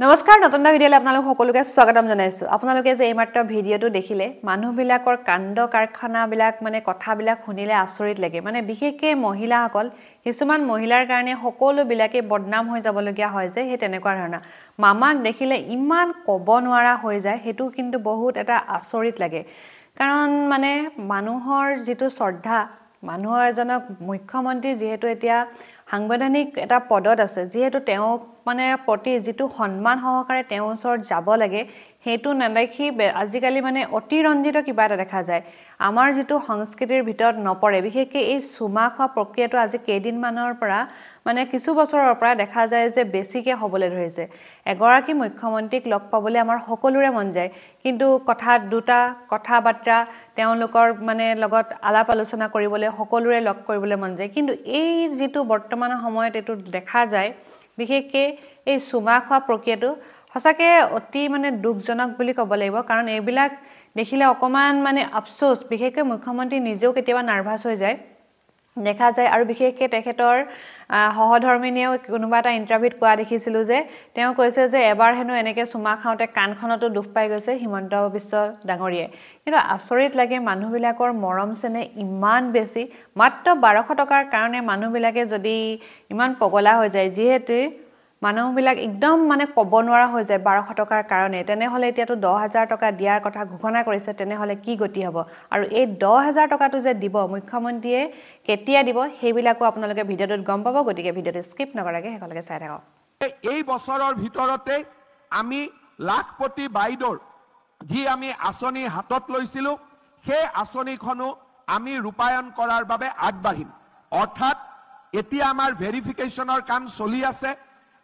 নমস্কাৰ নতুন ভিডিঅ'লৈ আপোনালোক সকলোকে স্বাগতম জনাইছো আপোনালোকে যে এইমাত্ৰ ভিডিঅ'টো দেখিলে মানুহবিলাকৰ কাণ্ড কাৰখানাবিলাক মানে কথাবিলাক শুনিলে আচৰিত লাগে মানে বিশেষকৈ মহিলাসকল কিছুমান মহিলাৰ কাৰণে সকলোবিলাকে বদনাম হৈ যাবলগীয়া হয় যে সেই তেনেকুৱা ধৰণৰ মামাক দেখিলে ইমান ক'ব নোৱাৰা হৈ যায় হেতু কিন্তু বহুত এটা আচৰিত লাগে কাৰণ মানে মানুহৰ যেটো শ্ৰদ্ধা মানুহৰ এজনক মুখ্যমন্ত্ৰী যেহেতু এতিয়া সাংবিধানিক এটা পদত আছে যেহেতু তেওঁ মানে প্ৰতি যেটো সন্মান সহকাৰে তেওঁ ওচৰত যাব লাগে হেতু নেদেখি আজিকালি মানে অতিৰঞ্জিত কিবা এটা দেখা যায় আমাৰ যেটো সংস্কৃতিৰ ভিতৰত নপৰে বিশেষকৈ এই সুমা খোৱা প্ৰক্ৰিয়াটো আজি কেইদিন মানৰ পৰা মানে কিছু বছৰৰ পৰা দেখা যায় যে বেছিকে হ'বলৈ ধৰিছে এগৰাকী মুখ্যমন্ত্ৰীক লগ পাবলৈ আমাৰ সকলোৰে মন যায় কিন্তু কথা দুটা কথাবাৰ্তা তেওঁলোকৰ মানে লগত আলাপ আলোচনা কৰিবলৈ সকলোৰে লগ কৰিবলৈ মন যায় কিন্তু এই যেটো বৰ্তমান সময়ত এটো দেখা যায় বিশেষকৈ এই সুমা খোৱা প্ৰক্ৰিয়াটো সঁচাকে অতি মানে দুখজনক বুলি ক'ব লাগিব কাৰণ এইবিলাক দেখিলে অকমান মানে আফসোস বিশেষকৈ মুখ্যমন্ত্ৰী নিজেও কেতিয়াবা নাৰ্ভাস হৈ যায় দেখা যায় আৰু বিশেষকৈ তেখেতৰ সহধৰ্মিনীয়েও কোনোবা এটা ইন্টাৰভিউত কোৱা দেখিছিলো যে তেওঁ কৈছে যে এবাৰ হেনো এনেকৈ সুমা খাওঁতে কাণখনতো দুখ পাই গৈছে হিমন্ত বিশ্ব ডাঙৰীয়ে কিন্তু আচৰিত লাগে মানুহবিলাকৰ মৰম চেনে ইমান বেছি মাত্ৰ 1200 টকাৰ কাৰণে মানুহবিলাকে যদি ইমান পগলা হৈ যায় যিহেতু মানুহবিলাক একদম মানে ক'ব নোৱাৰা হৈ যায় 1200 টকাৰ কাৰণে তেনেহলে এতিয়াতো 10000 টকা দিয়াৰ কথা ঘোষণা কৰিছে তেনেহলে কি গতি হ'ব আৰু এই 10000 টকাটো যে দিব মুখ্যমন্ত্ৰীয়ে কেতিয়া দিব হেবিলাকো আপোনালোকে ভিডিঅ'টোত গম পাব গতিকে ভিডিঅ'টো স্কিপ নকৰাকৈ হেকলকে চাই থাকক এই বছৰৰ ভিতৰতে আমি লাখপতি বাইদৰ যি আমি আঁচনি হাতত লৈছিলো সেই আঁচনিখনো আমি ৰূপায়ণ কৰাৰ বাবে আগবাঢ়িম অৰ্থাৎ এতিয়া আমাৰ ভেৰিফিকেশনৰ কাম চলি আছে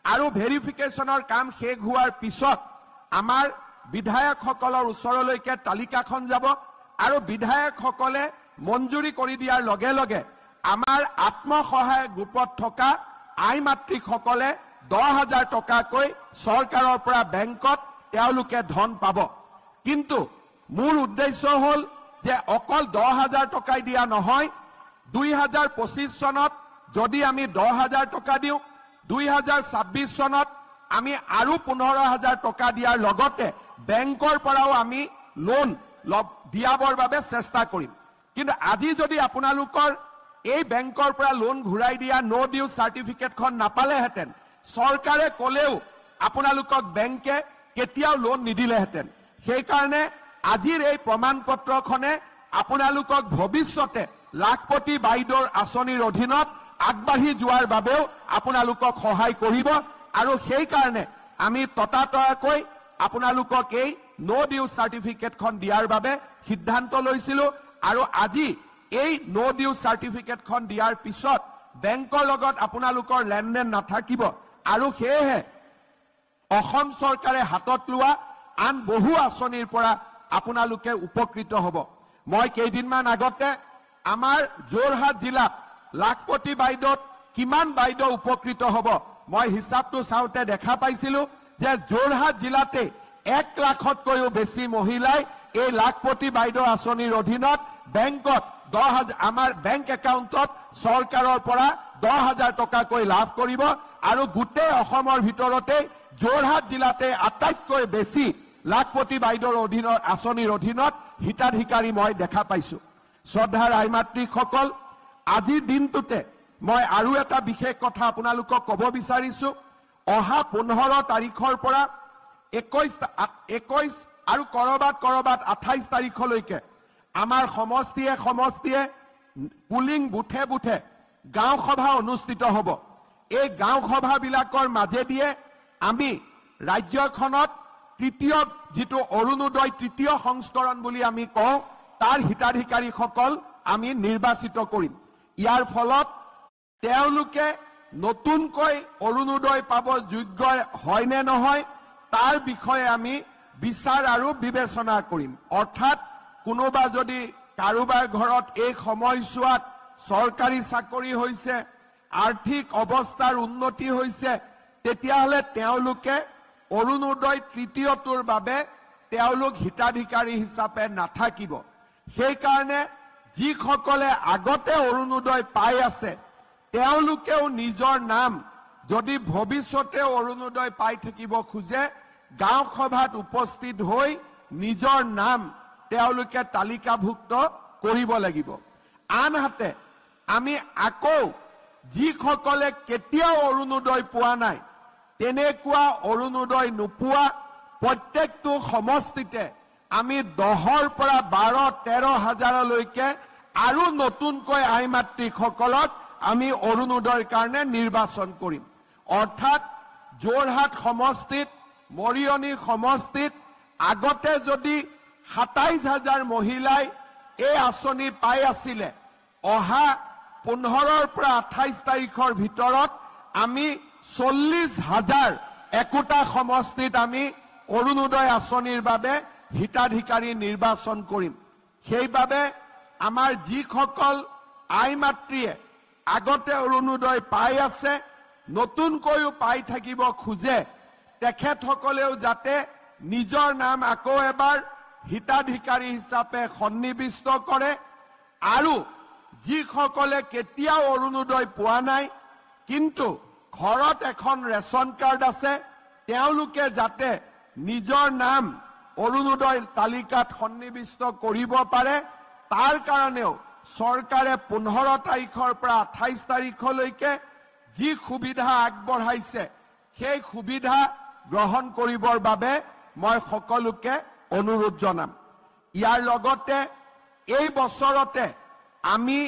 আৰু ভেৰিফিকেশনৰ কাম শেষ হোৱাৰ পিছত আমাৰ বিধায়কসকলৰ ওচৰলৈকে তালিকাখন যাব আৰু বিধায়কসকলে মঞ্জুৰি কৰি দিয়াৰ লগে লগে আমাৰ আত্মসহায়ক গ্ৰুপত থকা আই মাতৃসকলে 10000 টকাকৈ চৰকাৰৰ পৰা বেংকত তেওঁলোকে ধন পাব কিন্তু মূল উদ্দেশ্য হ'ল যে অকল 10000 টকাই দিয়া নহয় 2025 চনত যদি আমি 10000 টকা দিও 2026 চনত আমি আৰু 15000 টকা দিয়াৰ লগতে বেংকৰ পৰাও আমি লোন দিয়াবৰ বাবে চেষ্টা কৰিম কিন্তু আজি যদি আপোনালোকৰ এই বেংকৰ পৰা লোন ঘূৰাই দিয়া নো ডিউ সাৰ্টিফিকেটখন নাপালেহেঁতেন চৰকাৰে কলেও আপোনালোকক বেংকে কেতিয়াও লোন নিদিলেহেঁতেন সেই কাৰণে আজিৰ এই প্ৰমাণপত্ৰখনে আপোনালোকক ভৱিষ্যতে লাখপতি বাইদৰ আঁচনিৰ অধীনত আগবাঢ়ি যোৱাৰ বাবেও আপোনালোকক সহায় কৰিব আৰু সেই কাৰণে আমি ততাতয়াকৈ আপোনালোকক এই নো ডিউ সাৰ্টিফিকেটখন দিয়াৰ বাবে সিদ্ধান্ত লৈছিলো আৰু আজি এই নো ডিউ সাৰ্টিফিকেটখন দিয়াৰ পিছত বেংকৰ লগত আপোনালোকৰ লেনদেন নাথাকিব আৰু সেয়েহে অসম চৰকাৰে হাতত লোৱা আন বহু আঁচনিৰ পৰা আপোনালোকে উপকৃত হ'ব মই কেইদিনমান আগতে আমাৰ যোৰহাট জিলাত লাখপতি বাইদত কিমান বাইদ উপকৃত হ'ব মই হিচাপটো চাওঁতে দেখা পাইছিলো যে যোৰহাট জিলাতে 1 লাখতকৈও বেছি মহিলাই এই লাখপতি বাইদ আঁচনিৰ অধীনত বেংকত 10000 আমাৰ বেংক একাউণ্টত চৰকাৰৰ পৰা 10000 টকাকৈ লাভ কৰিব আৰু গোটেই অসমৰ ভিতৰতে যোৰহাট জিলাতে আটাইতকৈ বেছি লাখপতি বাইদৰ অধীনৰ আঁচনিৰ অধীনত হিতাধিকাৰী মই দেখা পাইছো শ্ৰদ্ধাৰ আই মাতৃসকল আজিৰ দিনটোতে মই আৰু এটা বিশেষ কথা আপোনালোকক ক'ব বিচাৰিছো অহা 15 তাৰিখৰ পৰা 21 আৰু কৰবাত 28 তাৰিখলৈকে আমাৰ সমষ্টিয়ে পুলিং বুথে বুথে গাঁও সভা অনুষ্ঠিত হ'ব এই গাঁও সভাবিলাকৰ মাজেদিয়ে আমি ৰাজ্যখনত তৃতীয় যেটো অৰুণোদয় তৃতীয় সংস্কৰণ বুলি আমি কওঁ তাৰ হিতাধিকাৰীসকল আমি নিৰ্বাচিত কৰিম ইয়াৰ ফলত তেওঁলোকে নতুনকৈ অৰুণোদয় পাব যোগ্য হয় নে নহয় তাৰ বিষয়ে আমি বিচাৰ আৰু বিবেচনা কৰিম অৰ্থাৎ কোনোবা যদি কাৰোবাৰ ঘৰত এই সময়ছোৱাত চৰকাৰী চাকৰি হৈছে আৰ্থিক অৱস্থাৰ উন্নতি হৈছে তেতিয়াহলে তেওঁলোকে অৰুণোদয় তৃতীয়টোৰ বাবে তেওঁলোক হিতাধিকাৰী হিচাপে নাথাকিব। সেইকাৰণে যিসকলে আগতে অৰুণোদয় পাই আছে তেওঁলোকেও নিজৰ নাম যদি ভৱিষ্যতে অৰুণোদয় পাই থাকিব খোজে গাঁও সভাত উপস্থিত হৈ নিজৰ নাম তেওঁলোকে তালিকাভুক্ত কৰিব লাগিব। আনহাতে আমি আকৌ যিসকলে কেতিয়াও অৰুণোদয় পোৱা নাই তেনেকুৱা অৰুণোদয় নোপোৱা প্ৰত্যেকটো সমষ্টিতে আমি 10ৰ পৰা 12-13 হাজাৰলৈকে আৰু নতুনকৈ আই মাতৃসকলক আমি অৰুণোদয়ৰ কাৰণে নিৰ্বাচন কৰিম। অৰ্থাৎ যোৰহাট সমষ্টিত মৰিয়নি সমষ্টিত আগতে যদি 27,000 মহিলাই এই আঁচনি পাই আছিলে অহা 15ৰ পৰা 28 তাৰিখৰ ভিতৰত আমি 40,000 একোটা সমষ্টিত আমি অৰুণোদয় আঁচনিৰ বাবে হিতাধিকাৰী নিৰ্বাচন কৰিম। সেইবাবে আমাৰ যিসকল আই মাতৃয়ে আগতে অৰুণোদয় পাই আছে নতুনকৈও পাই থাকিব খোজে তেখেতসকলেও যাতে নিজৰ নাম আকৌ এবাৰ হিতাধিকাৰী হিচাপে সন্নিবিষ্ট কৰে আৰু যিসকলে কেতিয়াও অৰুণোদয় পোৱা নাই কিন্তু ঘৰত এখন ৰেচন কাৰ্ড আছে তেওঁলোকে যাতে নিজৰ নাম অৰুণোদয় তালিকাত সন্নিবিষ্ট কৰিব পাৰে তাৰ কাৰণেও চৰকাৰে 15 তাৰিখৰ পৰা 28 তাৰিখলৈকে যি সুবিধা আগবঢ়াইছে সেই সুবিধা গ্ৰহণ কৰিবৰ বাবে মই সকলোকে অনুৰোধ জনাম। ইয়াৰ লগতে এই বছৰতে আমি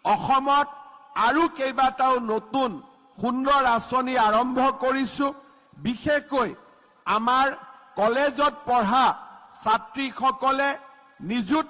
অসমত আৰু কেইবাটাও নতুন সুন্দৰ আঁচনি আৰম্ভ কৰিছোঁ। বিশেষকৈ আমাৰ কলেজত পঢ়া ছাত্ৰীসকলে নিযুত